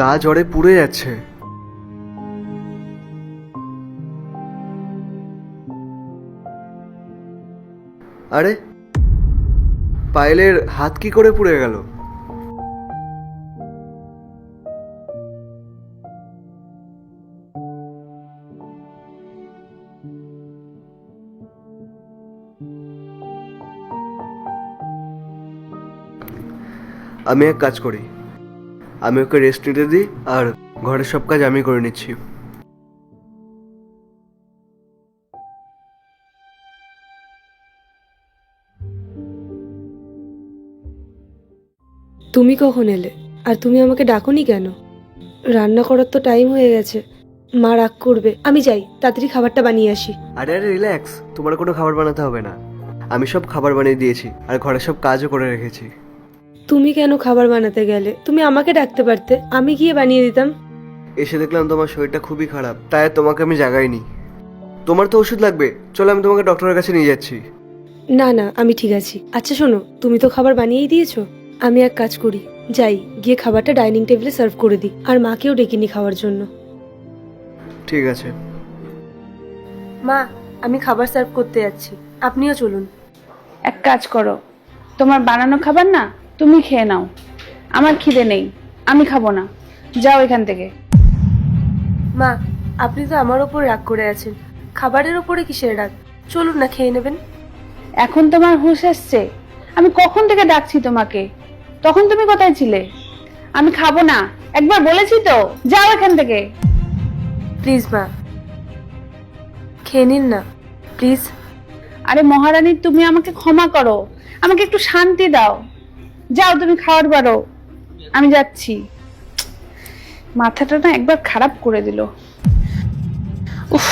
গা জ্বরে পুড়ে যাচ্ছে। আরে পায়েলের হাত কি করে পুড়ে গেল? আমি এক কাজ করি, আমি ওকে রেস্ট নিতে দিই আর ঘরের সব কাজ আমি করে নিচ্ছি। তুমি কখন এলে? আর তুমি আমাকে ডাকোনি কেন? রান্না করার তো টাইম হয়ে গেছে, মা রাগ করবে। আমি যাই, তাড়াতাড়ি খাবারটা বানিয়ে আসি। আরে আরে রিল্যাক্স, তোমার কোনো খাবার বানাতে হবে না, আমি সব খাবার বানিয়ে দিয়েছি আর ঘরের সব কাজও করে রেখেছি। তুমি কেন খাবার বানাতে গেলে? তুমি আমাকে ডাকতে পারতে, আমি গিয়ে বানিয়ে দিতাম। এসে দেখলাম তোমার শরীরটা খুবই খারাপ, তাই আর তোমাকে আমি জাগাইনি। তোমার তো ওষুধ লাগবে, চলো আমি তোমাকে ডক্টরের কাছে নিয়ে যাচ্ছি। না না, আমি ঠিক আছি। আচ্ছা শোনো, তুমি তো খাবার বানিয়েই দিয়েছো, আমি এক কাজ করি, যাই গিয়ে খাবারটা ডাইনিং টেবিলে সার্ভ করে দিই, আর মাকেও ডেকে খাওয়ার জন্য। ঠিক আছে। মা, আমি খাবার সার্ভ করতে যাচ্ছি, আপনিও চলুন। এক কাজ করো, তোমার বানানো খাবার না তুমি খেয়ে নাও, আমার খিদে নেই, আমি খাবো না, যাও এখান থেকে। মা, আপনি তো আমার ওপর রাগ করে আছেন, খাবারের ওপরে কিসের রাগ? চলুন না, খেয়ে নেবেন। এখন তোমার হুঁশ এসছে? আমি কখন থেকে ডাকছি তোমাকে, তখন তুমি কোথায় ছিলে? আমি খাবো না, একবার বলেছি তো, যাও এখান থেকে। প্লিজ মা, খেয়ে নিন না প্লিজ। আরে মহারানী, তুমি আমাকে ক্ষমা করো, আমাকে একটু শান্তি দাও, যাও তুমি খাওয়ার পারো, আমি যাচ্ছি। মাথাটা না একবার খারাপ করে দিল। উফ।